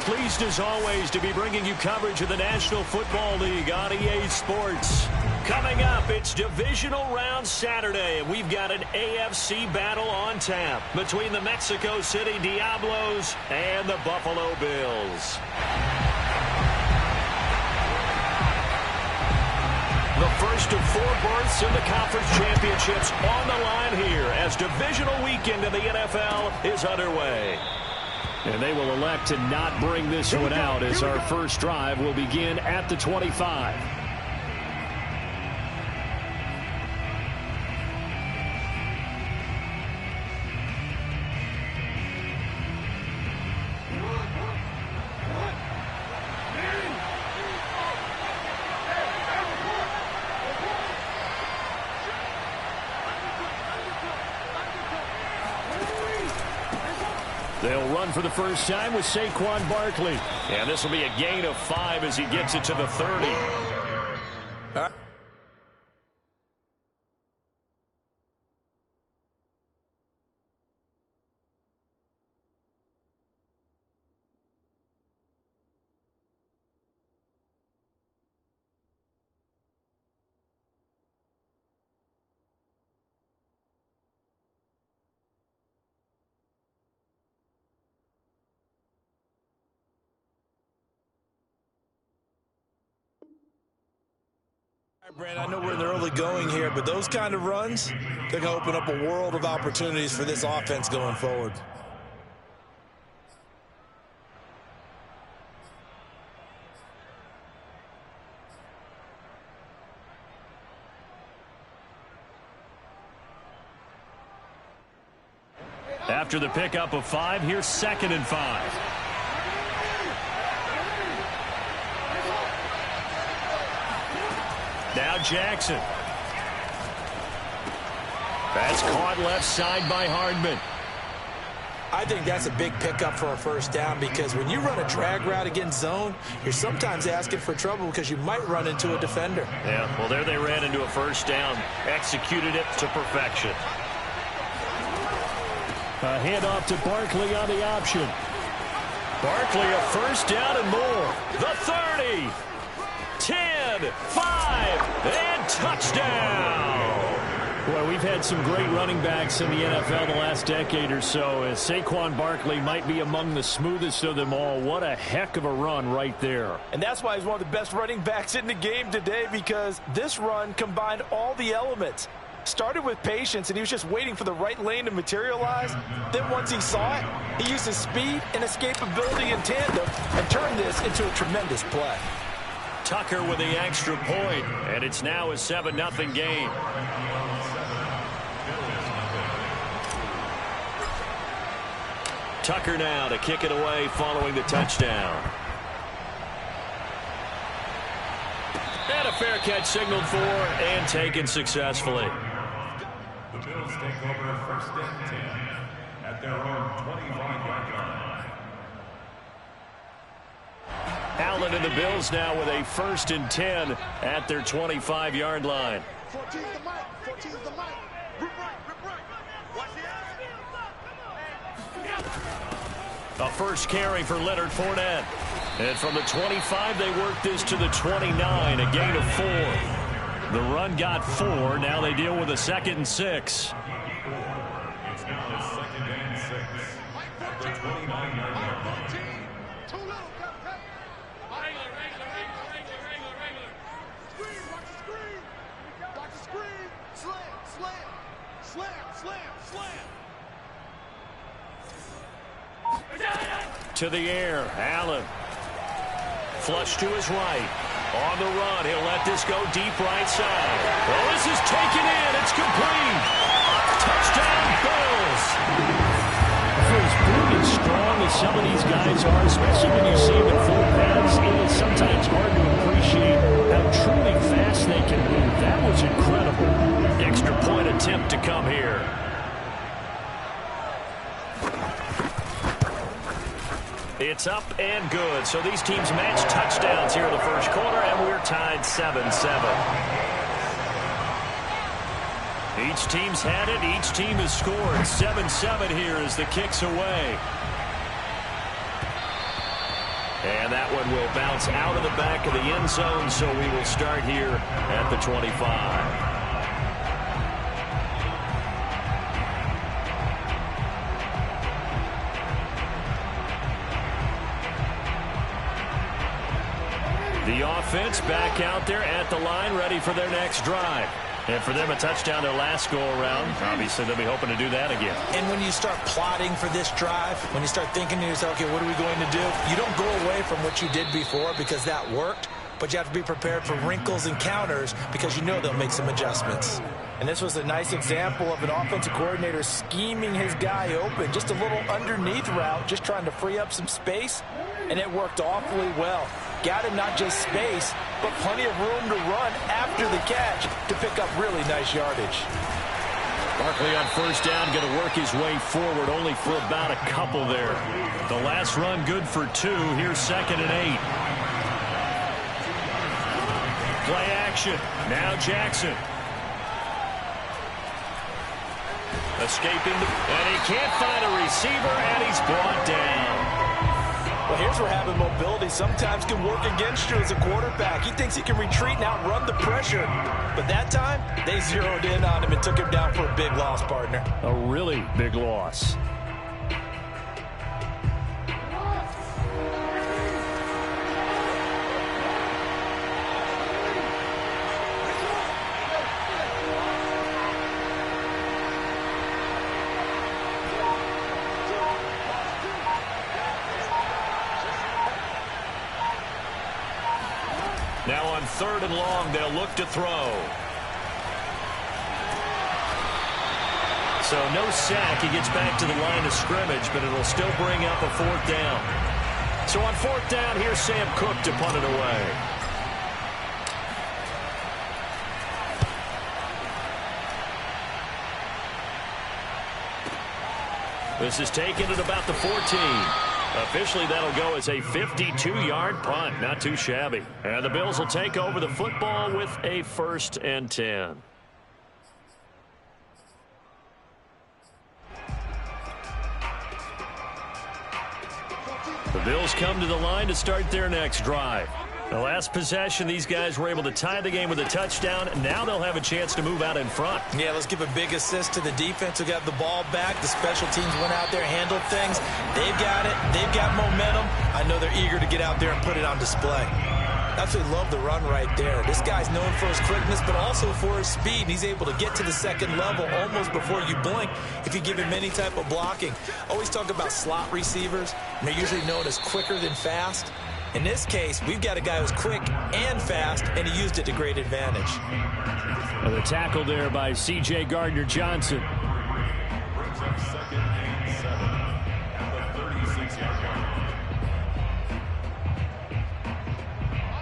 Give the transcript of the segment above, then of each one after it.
Pleased as always to be bringing you coverage of the National Football League on EA Sports. Coming up, it's Divisional Round Saturday, and we've got an AFC battle on tap between the Mexico City Diablos and the Buffalo Bills. The first of 4 berths in the conference championships on the line here as divisional weekend in the NFL is underway. And they will elect to not bring this one out as our first drive will begin at the 25. They'll run for the first time with Saquon Barkley. And this will be a gain of 5 as he gets it to the 30. Brand, I know we're in the early going here, but those kind of runs, they're going to open up a world of opportunities for this offense going forward. After the pickup of 5, here's 2nd and 5. Now Jackson. That's caught left side by Hardman. I think that's a big pickup for a first down because when you run a drag route against zone, you're sometimes asking for trouble because you might run into a defender. Yeah, well, there they ran into a first down. Executed it to perfection. A handoff to Barkley on the option. Barkley a first down and more. The 30. 10, 5, and touchdown! Boy, we've had some great running backs in the NFL the last decade or so, as Saquon Barkley might be among the smoothest of them all. What a heck of a run right there. And that's why he's one of the best running backs in the game today, because this run combined all the elements. Started with patience, and he was just waiting for the right lane to materialize. Then once he saw it, he used his speed and escapability in tandem and turned this into a tremendous play. Tucker with the extra point, and it's now a 7-0 game. Tucker now to kick it away following the touchdown. And a fair catch signaled for and taken successfully. The Bills take over 1st and 10 at their own 25-yard line. Allen and the Bills now with a 1st and 10 at their 25-yard line. 14's the mic. 14's the mic. Rip right. Watch A first carry for Leonard Fournette. And from the 25, they work this to the 29, a gain of 4. The run got 4. Now they deal with a 2nd and 6. It's now a 2nd and 6 at the 29-yard line. To the air, Allen. Flush to his right. On the run, he'll let this go deep right side. Well, this is taken in. It's complete. Touchdown, Bills. For as big and strong as some of these guys are, especially when you see them in full pads, it is sometimes hard to appreciate how truly fast they can move. That was incredible. Extra point attempt to come here. It's up and good. So these teams match touchdowns here in the first quarter, and we're tied 7-7. Each team's had it. Each team has scored. 7-7 here as the kick's away. And that one will bounce out of the back of the end zone, so we will start here at the 25. The offense back out there at the line, ready for their next drive. And for them, a touchdown their last go-around. Obviously, they'll be hoping to do that again. And when you start plotting for this drive, when you start thinking to yourself, okay, what are we going to do? You don't go away from what you did before because that worked, but you have to be prepared for wrinkles and counters because you know they'll make some adjustments. And this was a nice example of an offensive coordinator scheming his guy open. Just a little underneath route, just trying to free up some space, and it worked awfully well. Got him not just space, but plenty of room to run after the catch to pick up really nice yardage. Barkley on first down, going to work his way forward, only for about a couple there. The last run good for 2. Here's 2nd and 8. Play action. Now Jackson. Escaping, and he can't find a receiver, and he's brought down. Well, here's where having mobility sometimes can work against you as a quarterback. He thinks he can retreat and outrun the pressure. But that time, they zeroed in on him and took him down for a big loss, partner. A really big loss. Now on 3rd and long, they'll look to throw. So no sack. He gets back to the line of scrimmage, but it'll still bring up a 4th down. So on 4th down, here's Sam Cook to punt it away. This is taken at about the 14. Officially, that'll go as a 52-yard punt. Not too shabby. And the Bills will take over the football with a 1st and 10. The Bills come to the line to start their next drive. The last possession, these guys were able to tie the game with a touchdown. Now they'll have a chance to move out in front. Yeah, let's give a big assist to the defense who got the ball back. The special teams went out there, handled things. They've got it. They've got momentum. I know they're eager to get out there and put it on display. Absolutely love the run right there. This guy's known for his quickness, but also for his speed. He's able to get to the second level almost before you blink if you give him any type of blocking. Always talk about slot receivers, and they're usually known as quicker than fast. In this case, we've got a guy who's quick and fast, and he used it to great advantage. And the tackle there by C.J. Gardner-Johnson. Brings up 2nd and 7 at the 36-yard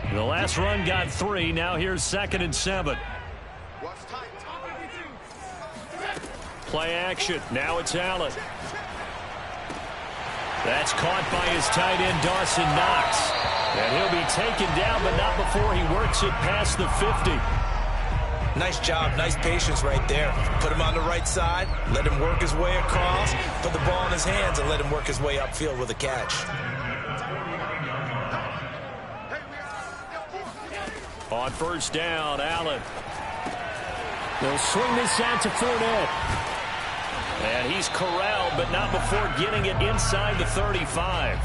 line. The last run got 3. Now here's 2nd and 7. Play action. Now it's Allen. That's caught by his tight end, Dawson Knox. And he'll be taken down, but not before he works it past the 50. Nice job, nice patience right there. Put him on the right side, let him work his way across, put the ball in his hands, and let him work his way upfield with a catch. On first down, Allen. They'll swing this out to Fournette. And he's corralled, but not before getting it inside the 35.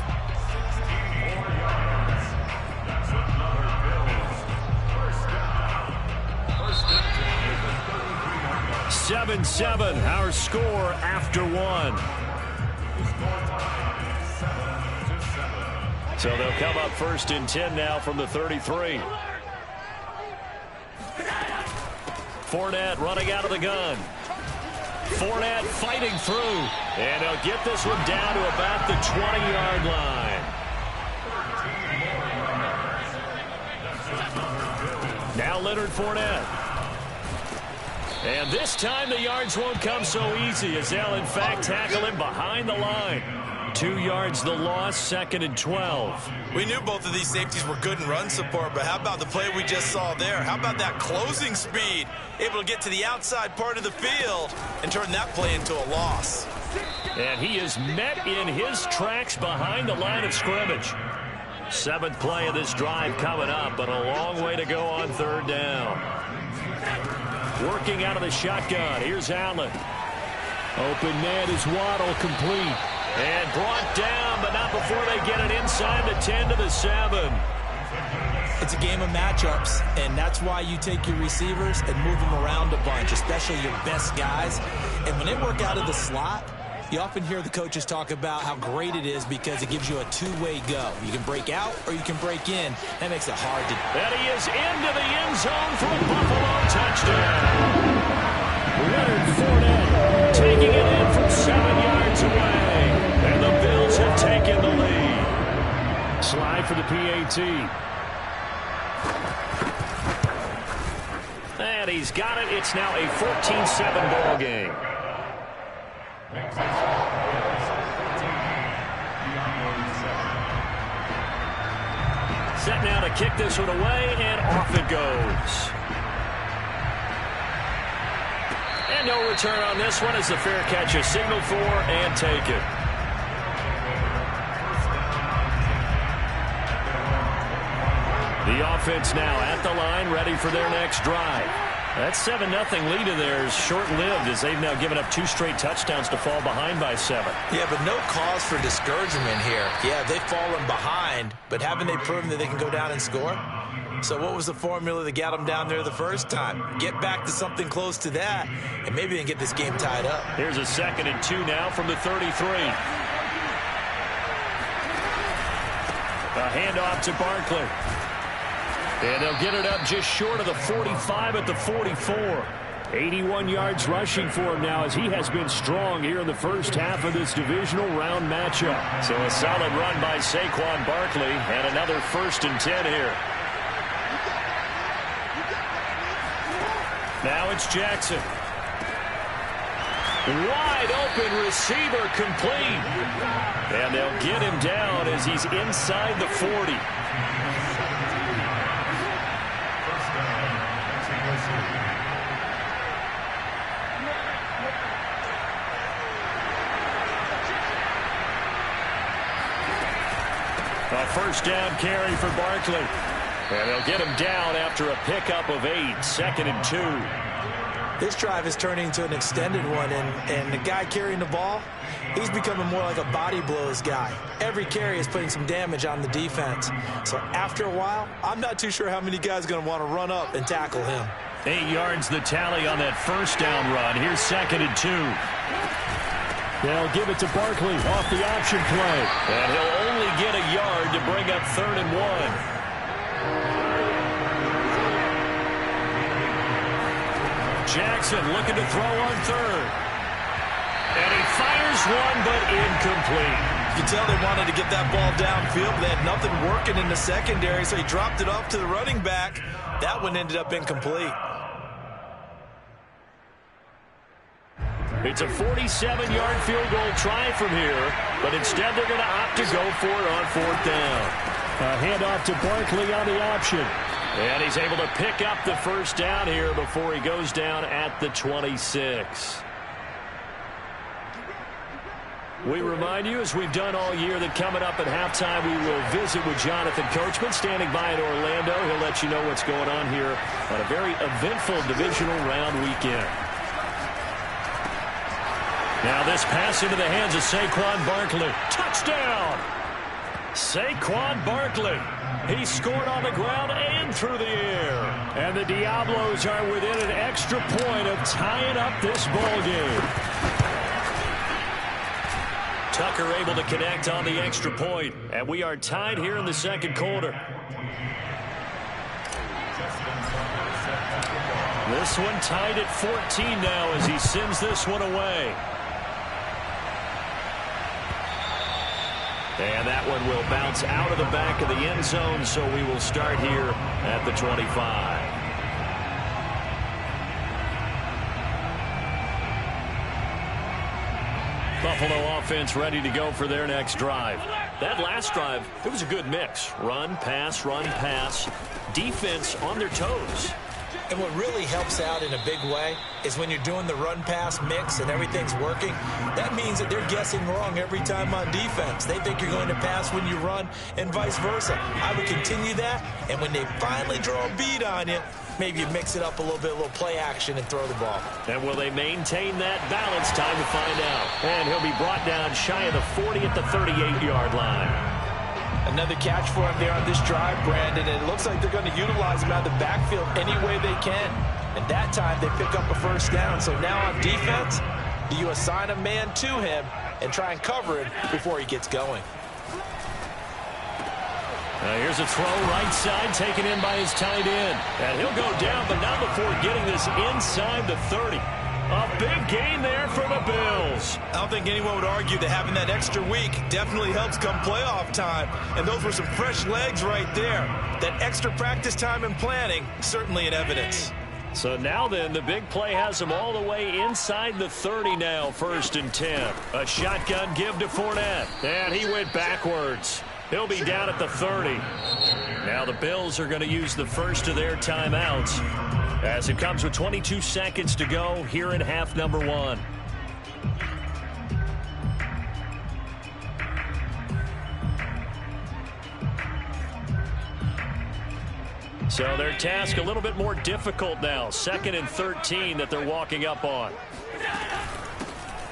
7-7, our score after 1. So they'll come up 1st and 10 now from the 33. Fournette running out of the gun. Fournette fighting through, and he'll get this one down to about the 20-yard line. Now Leonard Fournette. And this time the yards won't come so easy as they'll, in fact, tackle him behind the line. 2 yards the loss, 2nd and 12. We knew both of these safeties were good in run support, but how about the play we just saw there? How about that closing speed? Able to get to the outside part of the field and turn that play into a loss. And he is met in his tracks behind the line of scrimmage. Seventh play of this drive coming up, but a long way to go on third down. Working out of the shotgun. Here's Allen. Open man is Waddle, complete. And brought down, but not before they get it inside the 10 to the 7. It's a game of matchups, and that's why you take your receivers and move them around a bunch, especially your best guys. And when they work out of the slot, you often hear the coaches talk about how great it is because it gives you a two-way go. You can break out or you can break in. That makes it hard to do. And he is into the end zone for a Buffalo touchdown. Leonard Fournette taking it in from 7 yards away. And the Bills have taken the lead. Slide for the PAT. And he's got it. It's now a 14-7 ball game. Set now to kick this one away, and off it goes. And no return on this one as the fair catch is signaled for and taken. The offense now at the line, ready for their next drive. That 7-0 lead of theirs short-lived as they've now given up 2 straight touchdowns to fall behind by 7. Yeah, but no cause for discouragement here. Yeah, they've fallen behind, but haven't they proven that they can go down and score? So what was the formula that got them down there the first time? Get back to something close to that, and maybe they can get this game tied up. Here's a 2nd and 2 now from the 33. A handoff to Barkley. And they'll get it up just short of the 45 at the 44. 81 yards rushing for him now as he has been strong here in the first half of this divisional round matchup. So a solid run by Saquon Barkley and another 1st and 10 here. Now it's Jackson. Wide open receiver complete. And they'll get him down as he's inside the 40. A first down carry for Barkley. And they'll get him down after a pickup of 8. 2nd and 2. This drive is turning into an extended one, and the guy carrying the ball, he's becoming more like a body blows guy. Every carry is putting some damage on the defense. So after a while, I'm not too sure how many guys are going to want to run up and tackle him. 8 yards the tally on that first down run. Here's 2nd and 2. They'll give it to Barkley off the option play. And he'll only get a yard to bring up 3rd and 1. Jackson looking to throw on 3rd. And he fires one, but incomplete. You can tell they wanted to get that ball downfield, but they had nothing working in the secondary, so he dropped it off to the running back. That one ended up incomplete. It's a 47-yard field goal try from here, but instead they're going to opt to go for it on 4th down. A handoff to Barkley on the option. And he's able to pick up the first down here before he goes down at the 26. We remind you, as we've done all year, that coming up at halftime we will visit with Jonathan Coachman standing by in Orlando. He'll let you know what's going on here on a very eventful divisional round weekend. Now this pass into the hands of Saquon Barkley. Touchdown! Saquon Barkley. He scored on the ground and through the air. And the Diablos are within an extra point of tying up this ball game. Tucker able to connect on the extra point. And we are tied here in the 2nd quarter. This one tied at 14 now as he sends this one away. And that one will bounce out of the back of the end zone, so we will start here at the 25. Buffalo offense ready to go for their next drive. That last drive, it was a good mix. Run, pass, defense on their toes. And what really helps out in a big way is when you're doing the run-pass mix and everything's working, that means that they're guessing wrong every time on defense. They think you're going to pass when you run and vice versa. I would continue that, and when they finally draw a bead on you, maybe you mix it up a little bit, a little play action, and throw the ball. And will they maintain that balance? Time to find out. And he'll be brought down shy of the 40 at the 38-yard line. Another catch for him there on this drive, Brandon, and it looks like they're going to utilize him out of the backfield any way they can. And that time, they pick up a first down. So now on defense, do you assign a man to him and try and cover him before he gets going? Here's a throw right side taken in by his tight end. And he'll go down, but not before getting this inside the 30. A big gain there for the Bills. I don't think anyone would argue that having that extra week definitely helps come playoff time. And those were some fresh legs right there. That extra practice time and planning, certainly in evidence. So now then, the big play has him all the way inside the 30 now, 1st and 10. A shotgun give to Fournette. And he went backwards. He'll be down at the 30. Now the Bills are going to use the first of their timeouts, as it comes with 22 seconds to go here in half number 1. So their task a little bit more difficult now. 2nd and 13 that they're walking up on.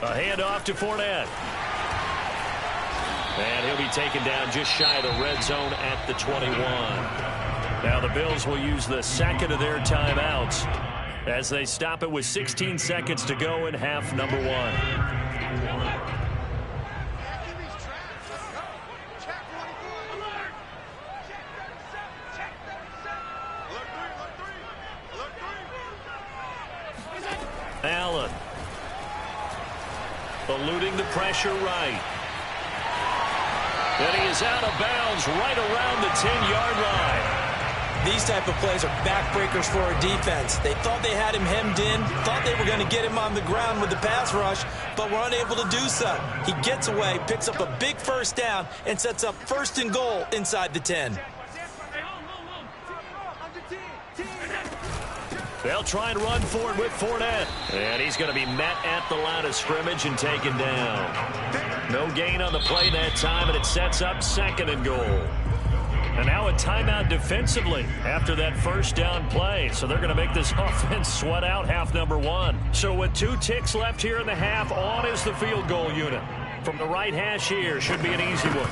A handoff to Fournette. And he'll be taken down just shy of the red zone at the 21. Now the Bills will use the second of their timeouts as they stop it with 16 seconds to go in half number 1. Allen eluding the pressure right. And he is out of bounds right around the 10-yard line. These type of plays are backbreakers for a defense. They thought they had him hemmed in, thought they were going to get him on the ground with the pass rush, but were unable to do so. He gets away, picks up a big first down, and sets up 1st and goal inside the 10. They'll try and run forward with Fournette. And he's going to be met at the line of scrimmage and taken down. No gain on the play that time, and it sets up 2nd and goal. And now a timeout defensively after that first down play. So they're going to make this offense sweat out half number 1. So with 2 ticks left here in the half, on is the field goal unit. From the right hash here, should be an easy one.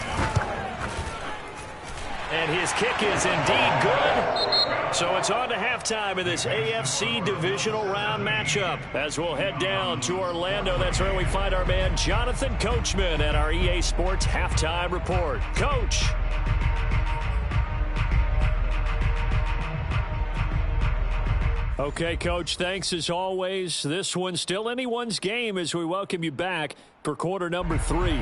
And his kick is indeed good. So it's on to halftime in this AFC divisional round matchup. As we'll head down to Orlando, that's where we find our man Jonathan Coachman at our EA Sports Halftime Report. Coach. Okay, Coach, thanks as always. This one's still anyone's game as we welcome you back for quarter number 3.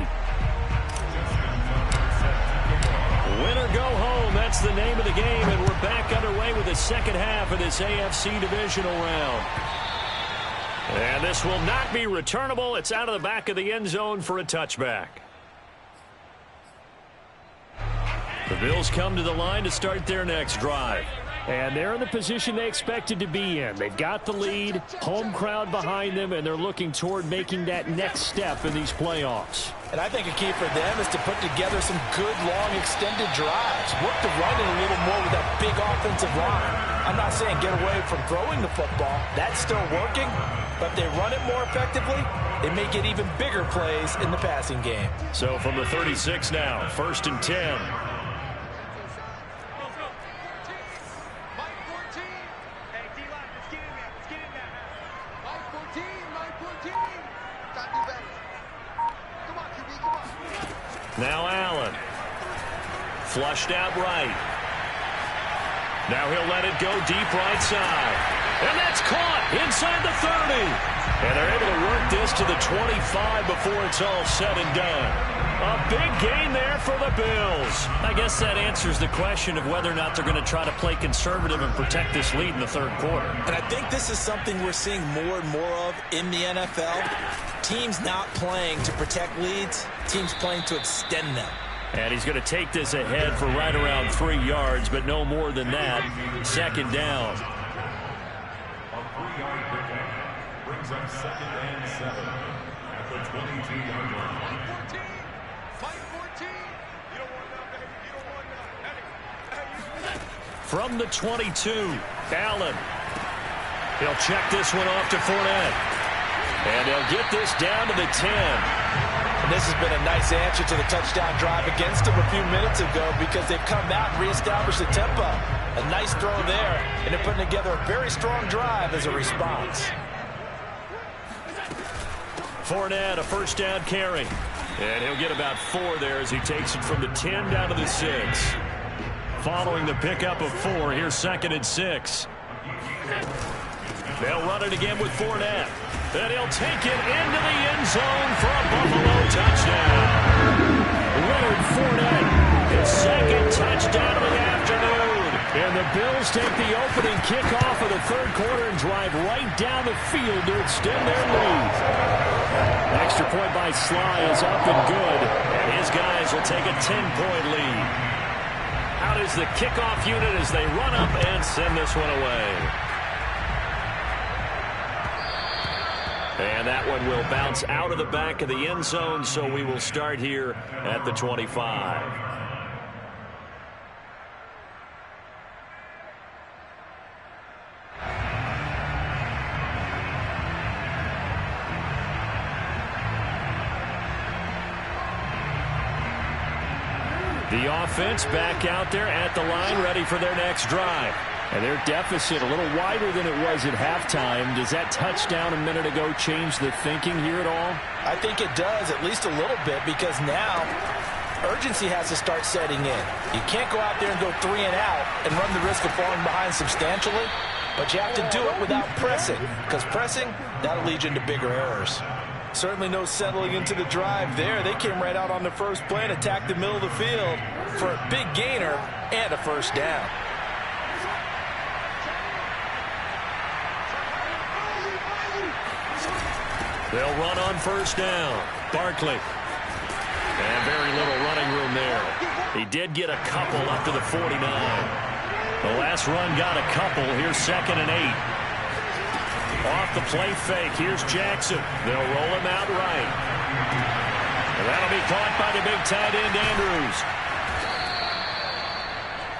Win or go home, that's the name of the game, and we're back underway with the second half of this AFC divisional round. And this will not be returnable. It's out of the back of the end zone for a touchback. The Bills come to the line to start their next drive. And they're in the position they expected to be in. They've got the lead, home crowd behind them, and they're looking toward making that next step in these playoffs. And I think a key for them is to put together some good, long, extended drives. Work the running a little more with that big offensive line. I'm not saying get away from throwing the football. That's still working. But if they run it more effectively, they may get even bigger plays in the passing game. So from the 36 now, 1st and 10. Now Allen. Flushed out right. Now he'll let it go deep right side. And that's caught inside the 30. And they're able to work this to the 25 before it's all said and done. A big gain there for the Bills. I guess that answers the question of whether or not they're going to try to play conservative and protect this lead in the 3rd quarter. And I think this is something we're seeing more and more of in the NFL. Teams not playing to protect leads, teams playing to extend them. And he's going to take this ahead for right around 3 yards, but no more than that. 2nd down. from 2nd and 7 at the 22-yard line. Fight 14. You don't want that, baby. You don't want that. From the 22, Allen. He'll check this one off to Fournette. And he'll get this down to the 10. And this has been a nice answer to the touchdown drive against them a few minutes ago because they've come out and reestablished the tempo. A nice throw there, and they're putting together a very strong drive as a response. Fournette, a first down carry. And he'll get about 4 there as he takes it from the 10 down to the 6. Following the pickup of 4, here's 2nd and 6. They'll run it again with Fournette. And he'll take it into the end zone for a Buffalo touchdown. Leonard Fournette, his 2nd touchdown of the afternoon. And the Bills take the opening kickoff of the 3rd quarter and drive right down the field to extend their lead. Extra point by Sly is up and good. And his guys will take a 10-point lead. Out is the kickoff unit as they run up and send this one away. And that one will bounce out of the back of the end zone, so we will start here at the 25. The offense back out there at the line, ready for their next drive. And their deficit a little wider than it was at halftime. Does that touchdown a minute ago change the thinking here at all? I think it does, at least a little bit, because now urgency has to start setting in. You can't go out there and go 3 and out and run the risk of falling behind substantially, but you have to do it without pressing, because pressing, that'll lead you into bigger errors. Certainly no settling into the drive there. They came right out on the first play and attacked the middle of the field for a big gainer and a first down. They'll run on first down. Barkley. And very little running room there. He did get a couple up to the 49. The last run got a couple. Here's 2nd and 8. Off the play fake. Here's Jackson. They'll roll him out right. And that'll be caught by the big tight end, Andrews.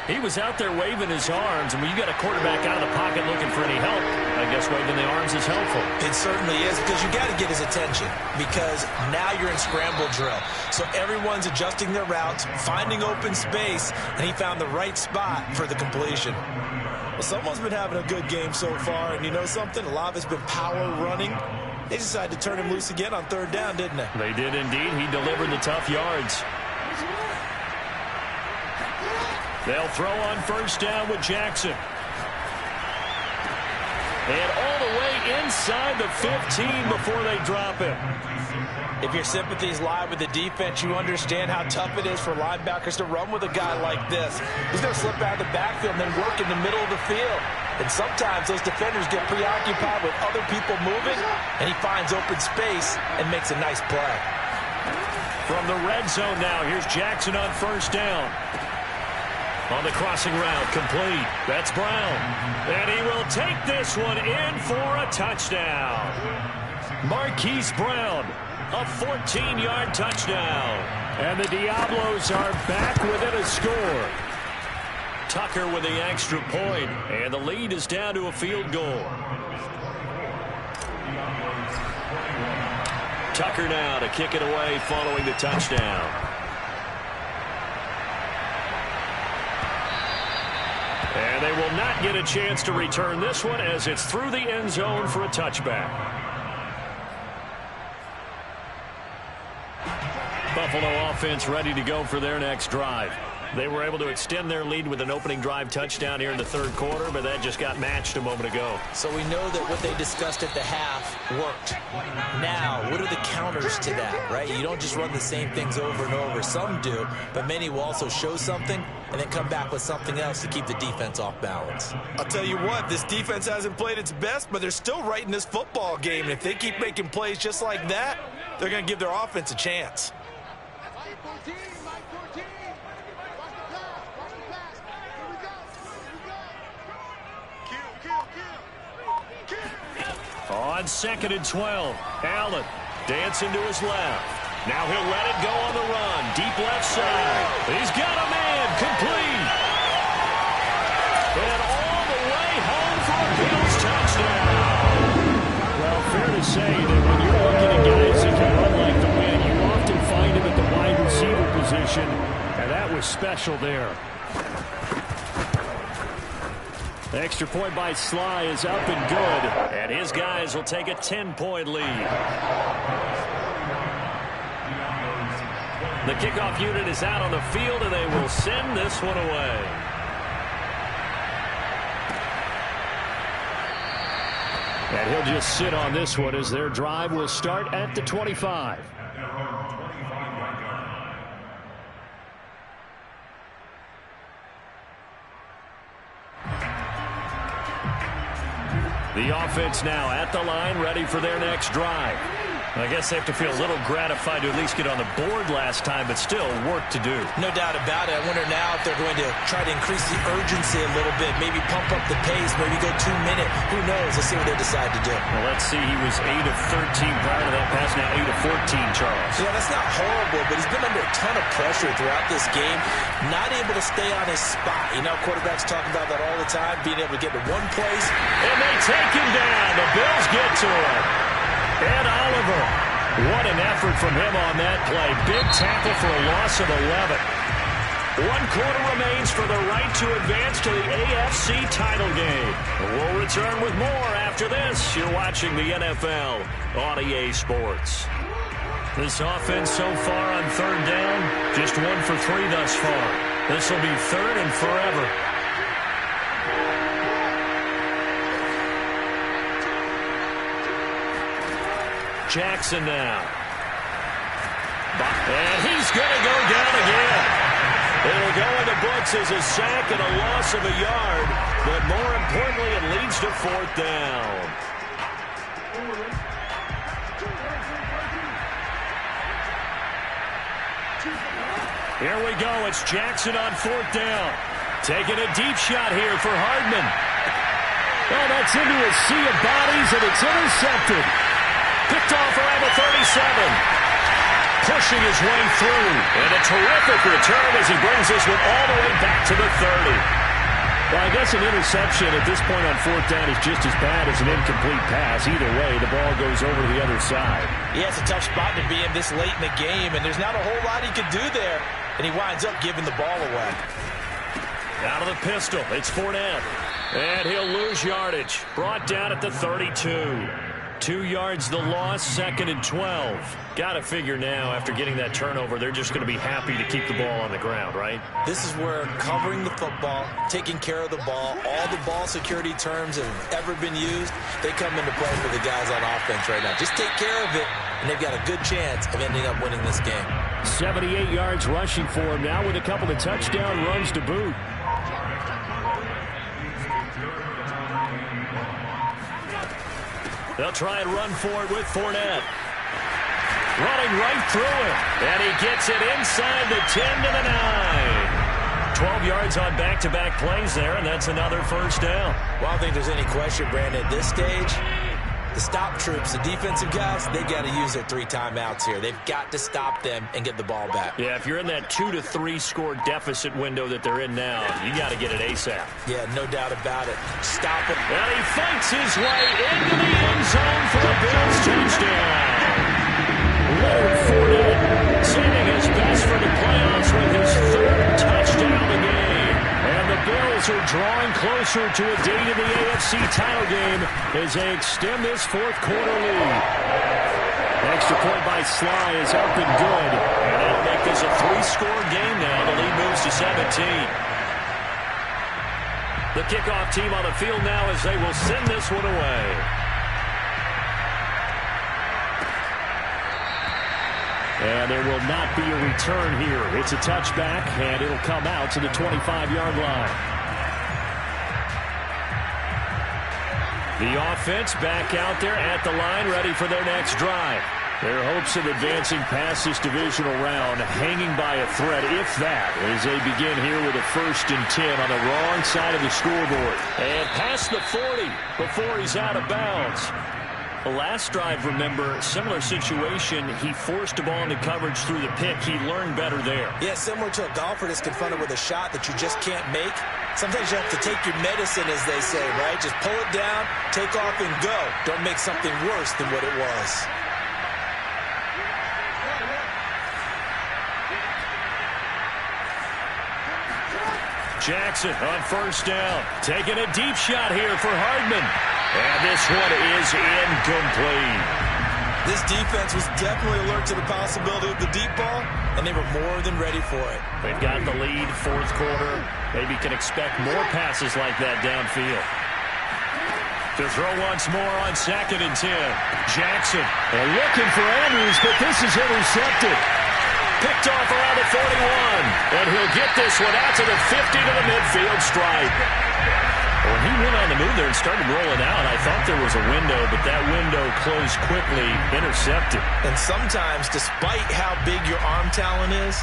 He was out there waving his arms, and when you got a quarterback out of the pocket looking for any help, I guess waving the arms is helpful. It certainly is, because you got to get his attention, because now you're in scramble drill. So everyone's adjusting their routes, finding open space, and he found the right spot for the completion. Well, someone's been having a good game so far, and you know something? A lot of it's been power running. They decided to turn him loose again on 3rd down, didn't they? They did indeed. He delivered the tough yards. They'll throw on first down with Jackson. And all the way inside the 15 before they drop him. If your sympathies lie with the defense, you understand how tough it is for linebackers to run with a guy like this. He's going to slip out of the backfield and then work in the middle of the field. And sometimes those defenders get preoccupied with other people moving, and he finds open space and makes a nice play. From the red zone now, here's Jackson on first down. On the crossing route, complete. That's Brown. And he will take this one in for a touchdown. Marquise Brown, a 14-yard touchdown. And the Diablos are back within a score. Tucker with the extra point, and the lead is down to a field goal. Tucker now to kick it away following the touchdown. And they will not get a chance to return this one as it's through the end zone for a touchback. Buffalo offense ready to go for their next drive. They were able to extend their lead with an opening drive touchdown here in the 3rd quarter, but that just got matched a moment ago. So we know that what they discussed at the half worked. Now, what are the counters to that, right? You don't just run the same things over and over. Some do, but many will also show something and then come back with something else to keep the defense off balance. I'll tell you what, this defense hasn't played its best, but they're still right in this football game. And if they keep making plays just like that, they're going to give their offense a chance. On 2nd and 12, Allen dancing to his left. Now he'll let it go on the run. Deep left side. He's got a man. Complete. And all the way home for a Bills touchdown. Well, fair to say that when you're looking at guys that can run like the wind, you often find him at the wide receiver position, and that was special there. The extra point by Sly is up and good, and his guys will take a 10-point lead. The kickoff unit is out on the field, and they will send this one away. And he'll just sit on this one as their drive will start at the 25. The offense now at the line, ready for their next drive. I guess they have to feel a little gratified to at least get on the board last time, but still work to do. No doubt about it. I wonder now if they're going to try to increase the urgency a little bit, maybe pump up the pace, maybe go 2-minute. Who knows? Let's see what they decide to do. Well, let's see. He was 8 of 13 prior to that pass, now 8 of 14, Charles. Yeah, that's not horrible, but he's been under a ton of pressure throughout this game, not able to stay on his spot. You know, quarterbacks talk about that all the time, being able to get to one place. And they take him down. The Bills get to him. Ed Oliver, what an effort from him on that play. Big tackle for a loss of 11. 1 quarter remains for the right to advance to the AFC title game. We'll return with more after this. You're watching the NFL on EA Sports. This offense so far on 3rd down, just 1 for 3 thus far. This will be 3rd and forever. Jackson now. And he's going to go down again. It'll go in the books as a sack and a loss of a yard. But more importantly, it leads to 4th down. Here we go. It's Jackson on 4th down. Taking a deep shot here for Hardman. Oh, that's into a sea of bodies, and it's intercepted. Picked off around the 37. Pushing his way through. And a terrific return as he brings this one all the way back to the 30. Well, I guess an interception at this point on 4th down is just as bad as an incomplete pass. Either way, the ball goes over to the other side. Yeah, it's a tough spot to be in this late in the game, and there's not a whole lot he could do there. And he winds up giving the ball away. Out of the pistol, it's Fournette. And he'll lose yardage. Brought down at the 32. 2 yards the loss, 2nd and 12. Got to figure now, after getting that turnover, they're just going to be happy to keep the ball on the ground, right? This is where covering the football, taking care of the ball, all the ball security terms that have ever been used, they come into play for the guys on offense right now. Just take care of it, and they've got a good chance of ending up winning this game. 78 yards rushing for him now with a couple of touchdown runs to boot. They'll try and run for it with Fournette. Running right through him. And he gets it inside the 10 to the 9. 12 yards on back-to-back plays there, and that's another 1st down. Well, I don't think there's any question, Brandon, at this stage, the stop troops, the defensive guys, they've got to use their 3 timeouts here. They've got to stop them and get the ball back. Yeah, if you're in that 2 to 3 score deficit window that they're in now, you got to get it ASAP. Yeah, no doubt about it. Stop it. And he fights his way into the end zone for a Bills touchdown. Leonard Fournette saving his best for the playoffs with his 3rd touchdown of the game. And the Bills are drawing closer to a date in the AFC title game as they extend this 4th quarter lead. Extra point by Sly is up and good. And that'll make this a 3-score game now. The lead moves to 17. The kickoff team on the field now as they will send this one away. And there will not be a return here. It's a touchback, and it'll come out to the 25-yard line. The offense back out there at the line, ready for their next drive. Their hopes of advancing past this divisional round hanging by a thread, if that, as they begin here with a 1st and 10 on the wrong side of the scoreboard. And past the 40 before he's out of bounds. The last drive, remember, similar situation. He forced a ball into coverage through the pick. He learned better there. Yeah, similar to a golfer that's confronted with a shot that you just can't make. Sometimes you have to take your medicine, as they say, right? Just pull it down, take off, and go. Don't make something worse than what it was. Jackson on first down. Taking a deep shot here for Hardman. And this one is incomplete. This defense was definitely alert to the possibility of the deep ball, and they were more than ready for it. They've got the lead, fourth quarter. Maybe can expect more passes like that downfield. To throw once more on 2nd and 10. Jackson looking for Andrews, but this is intercepted. Picked off around the 41. And he'll get this one out to the 50 to the midfield stripe. When he went on the move there and started rolling out, I thought there was a window, but that window closed quickly, intercepted. And sometimes, despite how big your arm talent is,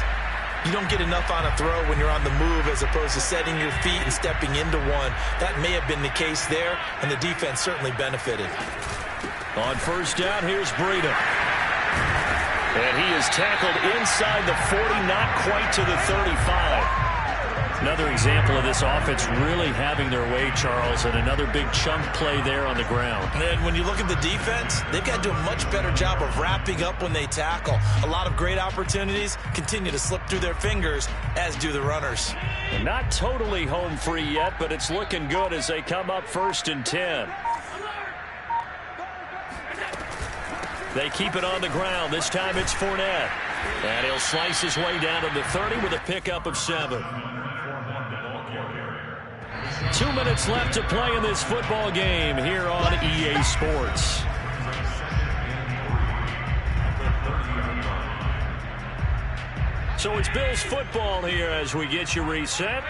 you don't get enough on a throw when you're on the move as opposed to setting your feet and stepping into one. That may have been the case there, and the defense certainly benefited. On first down, here's Breida. And he is tackled inside the 40, not quite to the 35. Another example of this offense really having their way, Charles, and another big chunk play there on the ground. And when you look at the defense, they've got to do a much better job of wrapping up when they tackle. A lot of great opportunities continue to slip through their fingers, as do the runners. And not totally home free yet, but it's looking good as they come up 1st and 10. They keep it on the ground. This time it's Fournette. And he'll slice his way down to the 30 with a pickup of 7. 2 minutes left to play in this football game here on EA Sports. So it's Bills football here as we get you reset.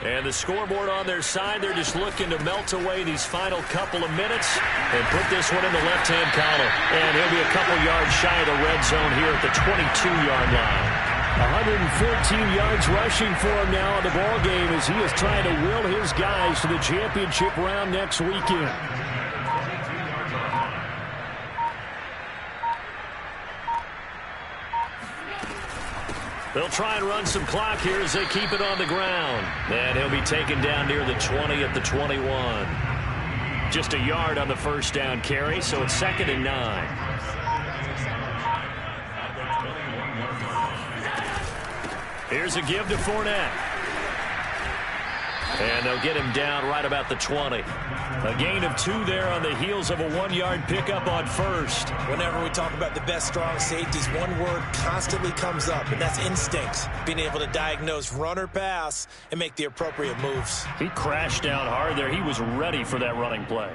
And the scoreboard on their side, they're just looking to melt away these final couple of minutes and put this one in the left-hand column. And he'll be a couple yards shy of the red zone here at the 22-yard line. 114 yards rushing for him now in the ball game as he is trying to will his guys to the championship round next weekend. They'll try and run some clock here as they keep it on the ground. And he'll be taken down near the 20 at the 21. Just a yard on the first down carry, so it's 2nd and 9. Here's a give to Fournette. And they'll get him down right about the 20. A gain of 2 there on the heels of a 1-yard pickup on first. Whenever we talk about the best strong safeties, one word constantly comes up, and that's instinct. Being able to diagnose run or pass and make the appropriate moves. He crashed down hard there. He was ready for that running play.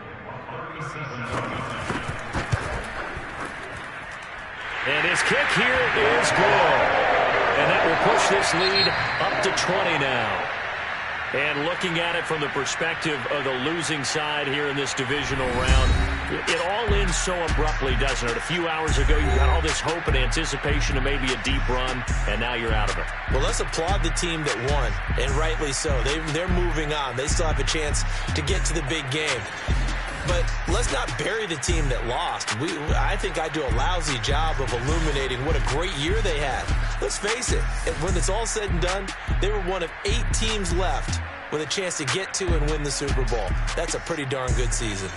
And his kick here is good. And that will push this lead up to 20 now. And looking at it from the perspective of the losing side here in this divisional round, it all ends so abruptly, doesn't it? A few hours ago, you got all this hope and anticipation of maybe a deep run, and now you're out of it. Well, let's applaud the team that won, and rightly so. They're moving on. They still have a chance to get to the big game. But let's not bury the team that lost. I think I do a lousy job of illuminating what a great year they had. Let's face it, when it's all said and done, they were one of 8 teams left with a chance to get to and win the Super Bowl. That's a pretty darn good season.